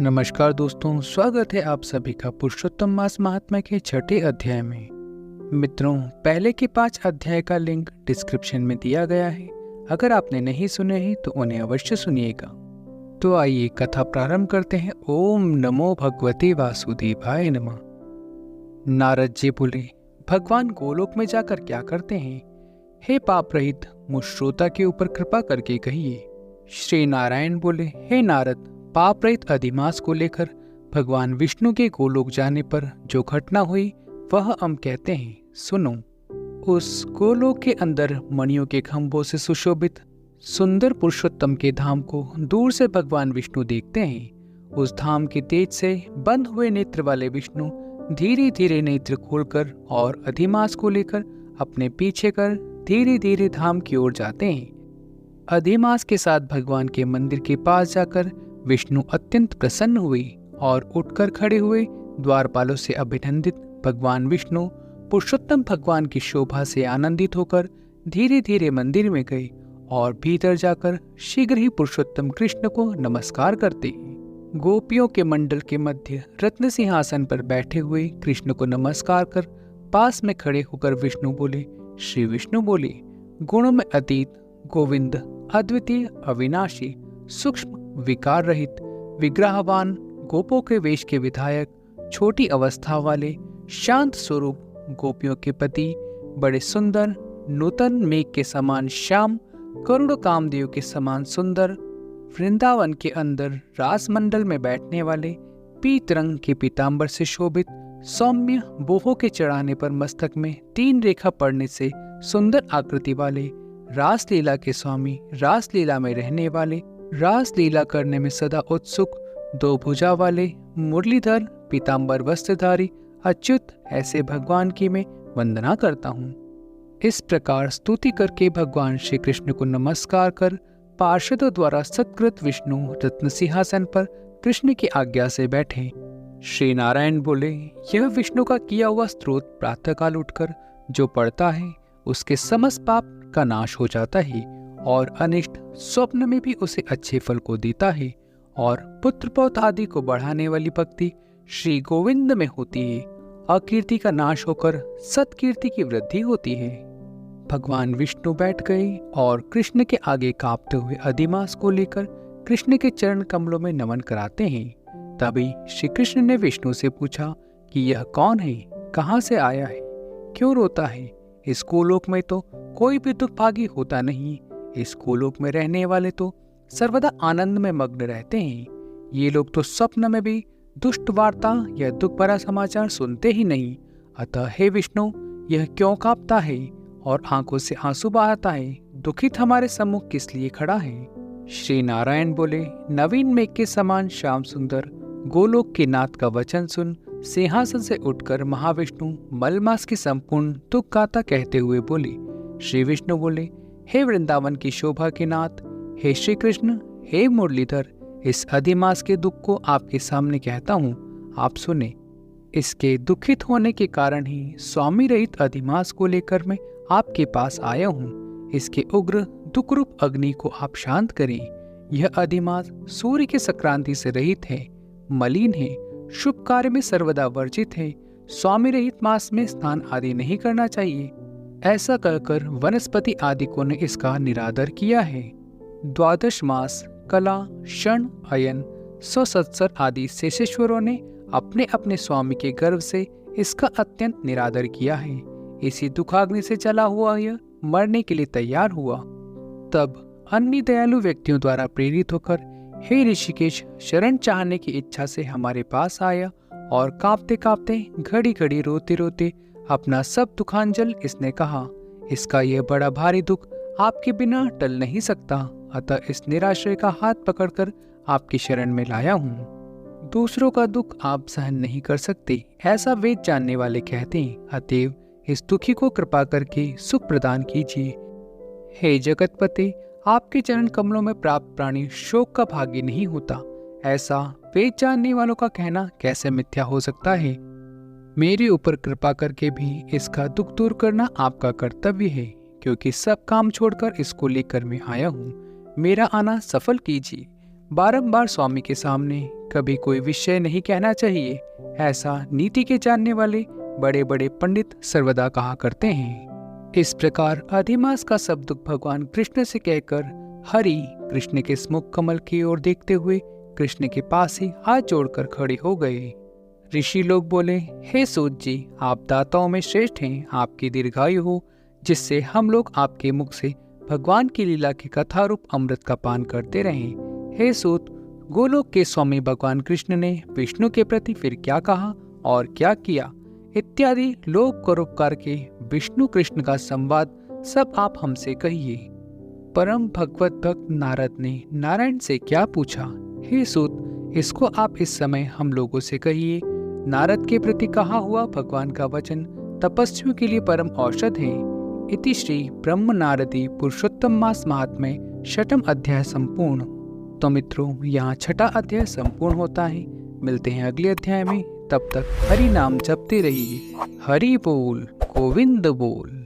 नमस्कार दोस्तों, स्वागत है आप सभी का पुरुषोत्तम मास महात्म्य के छठे अध्याय में। मित्रों, पहले के 5 अध्याय का लिंक डिस्क्रिप्शन में दिया गया है। अगर आपने नहीं सुने हैं तो उन्हें अवश्य सुनिएगा। तो आइए कथा प्रारंभ करते हैं। ओम नमो भगवते वासुदेवाय नमः। नारद जी बोले, भगवान गोलोक में जाकर क्या करते हैं? हे पाप रहित मुझ श्रोता के ऊपर कृपा करके कहिए। श्री नारायण बोले, हे नारद, पाप रहित अधिमास को लेकर भगवान विष्णु के गोलोक जाने पर जो घटना हुई वह हम कहते हैं, सुनो। उस गोलोक के अंदर मणियों के खंभों से सुशोभित सुंदर पुरुषोत्तम के धाम को दूर से भगवान विष्णु देखते हैं। उस धाम के तेज से बंद हुए नेत्र वाले विष्णु धीरे धीरे नेत्र खोलकर और अधिमास को लेकर अपने पीछे कर धीरे धीरे धाम की ओर जाते हैं। अधिमास के साथ भगवान के मंदिर के पास जाकर विष्णु अत्यंत प्रसन्न हुए और उठकर खड़े हुए। द्वारपालों से अभिनंदित भगवान विष्णु पुरुषोत्तम भगवान की शोभा से आनंदित होकर धीरे धीरे मंदिर में गए और भीतर जाकर शीघ्र ही पुरुषोत्तम कृष्ण को नमस्कार करते हैं। गोपियों के मंडल के मध्य रत्न सिंहासन पर बैठे हुए कृष्ण को नमस्कार कर पास में खड़े होकर विष्णु बोले, श्री विष्णु बोले, गुणों में अतीत, गोविंद, अद्वितीय, अविनाशी, सूक्ष्म, विकार रहित, विग्रहवान, गोपों के वेश के विधायक, छोटी अवस्था वाले, शांत स्वरूप, गोपियों के पति, बड़े सुंदर, नूतन मेघ के समान श्याम, करोड़ों कामदेव के समान सुंदर, वृंदावन के अंदर रास मंडल में बैठने वाले, पीत रंग के पीतांबर से शोभित, सौम्य, बोहों के चढ़ाने पर मस्तक में 3 रेखा पड़ने से सुंदर आकृति वाले, रासलीला के स्वामी, रासलीला में रहने वाले, रास लीला करने में सदा उत्सुक, 2 भुजा वाले, मुरलीधर, पीतांबर वस्त्रधारी, अच्युत, ऐसे भगवान की मैं वंदना करता हूँ। इस प्रकार स्तुति करके भगवान श्री कृष्ण को नमस्कार कर पार्षदों द्वारा सत्कृत विष्णु रत्न सिंहासन पर कृष्ण की आज्ञा से बैठे। श्री नारायण बोले, यह विष्णु का किया हुआ स्तोत्र प्रातःकाल उठकर जो पढ़ता है उसके समस्त पाप का नाश हो जाता है और अनिष्ट स्वप्न में भी उसे अच्छे फल को देता है। और पुत्र पौत्र आदि को बढ़ाने वाली भक्ति श्री गोविंद में होती है। अकीर्ति का नाश होकर सत्कीर्ति की वृद्धि होती है। भगवान विष्णु बैठ गए और कृष्ण के आगे कांपते हुए अधिमास को लेकर कृष्ण के चरण कमलों में नमन कराते हैं। तभी श्री कृष्ण ने विष्णु से पूछा कि यह कौन है, कहाँ से आया है, क्यों रोता है? इस गोलोक में तो कोई भी दुर्भागी होता नहीं। इस गोलोक में रहने वाले तो सर्वदा आनंद में मग्न रहते हैं। ये लोग तो स्वप्न में भी दुष्ट वार्ता या दुख भरा समाचार सुनते ही नहीं। अतः हे विष्णु, यह क्यों कांपता है और आंखों से आंसू बहाता है? दुखित हमारे सम्मुख किस लिए खड़ा है? श्री नारायण बोले, नवीन मेघ के समान श्याम सुंदर गोलोक के नाथ का वचन सुन सिंहासन से उठकर महाविष्णु मलमास की संपूर्ण दुख गाथा कहते हुए बोले। श्री विष्णु बोले, हे वृंदावन की शोभा के नाथ, हे श्री कृष्ण, हे मुरलीधर, इस अधिमास के दुख को आपके सामने कहता हूँ, आप सुने। इसके दुखित होने के कारण ही स्वामी रहित अधिमास को लेकर मैं आपके पास आया हूँ। इसके उग्र दुख रूप अग्नि को आप शांत करें। यह अधिमास सूर्य के संक्रांति से रहित है, मलिन है, शुभ कार्य में सर्वदा वर्जित है। स्वामी रहित मास में स्नान आदि नहीं करना चाहिए। ऐसा कहकर वनस्पति आदिकों ने इसका निरादर किया है। 12 मास कला, क्षण, अयन, स्वसत्सर आदि शेषेश्वरों ने अपने अपने स्वामी के गर्भ से इसका अत्यंत निरादर किया है। इसी दुखाग्नि से चला हुआ यह मरने के लिए तैयार हुआ। तब अन्य दयालु व्यक्तियों द्वारा प्रेरित होकर हे ऋषिकेश शरण चाहने की इच्छा से हमारे पास आया और कांपते कांपते, घड़ी घड़ी रोते रोते अपना सब दुखांजल इसने कहा। इसका यह बड़ा भारी दुख आपके बिना टल नहीं सकता। अतः इस निराश्रय का हाथ पकड़कर आपकी शरण में लाया हूँ। दूसरों का दुख आप सहन नहीं कर सकते, ऐसा वेद जानने वाले कहते हैं। अतएव इस दुखी को कृपा करके सुख प्रदान कीजिए। हे जगतपते, आपके चरण कमलों में प्राप्त प्राणी शोक का भागी नहीं होता, ऐसा वेद जानने वालों का कहना कैसे मिथ्या हो सकता है? मेरे ऊपर कृपा करके भी इसका दुख दूर करना आपका कर्तव्य है, क्योंकि सब काम छोड़कर इसको लेकर मैं आया हूँ। मेरा आना सफल कीजिए। बारंबार स्वामी के सामने कभी कोई विषय नहीं कहना चाहिए, ऐसा नीति के जानने वाले बड़े बड़े पंडित सर्वदा कहा करते हैं। इस प्रकार अधिमास का सब दुख भगवान कृष्ण से कहकर हरि कृष्ण के स्मुख कमल की ओर देखते हुए कृष्ण के पास ही हाथ जोड़कर खड़े हो गए। ऋषि लोग बोले, हे सूत जी, आप दाताओं में श्रेष्ठ हैं, आपकी दीर्घायु हो, जिससे हम लोग आपके मुख से भगवान की लीला की कथा रूप अमृत का पान करते रहें। हे सूत, गोलोक के स्वामी भगवान कृष्ण ने विष्णु के प्रति फिर क्या कहा और क्या किया इत्यादि लोक परोपकार के विष्णु कृष्ण का संवाद सब आप हमसे कहिए। परम भगवत भक्त नारद ने नारायण से क्या पूछा? हे सूत, इसको आप इस समय हम लोगों से कहिए। नारद के प्रति कहा हुआ भगवान का वचन तपस्वियों के लिए परम औषध है। इति श्री ब्रह्म नारदी पुरुषोत्तम मास महात्म्य छठम अध्याय संपूर्ण। तो मित्रों, यहाँ छठा अध्याय संपूर्ण होता है। मिलते हैं अगले अध्याय में, तब तक हरि नाम जपते रहिए। हरि बोल, गोविंद बोल।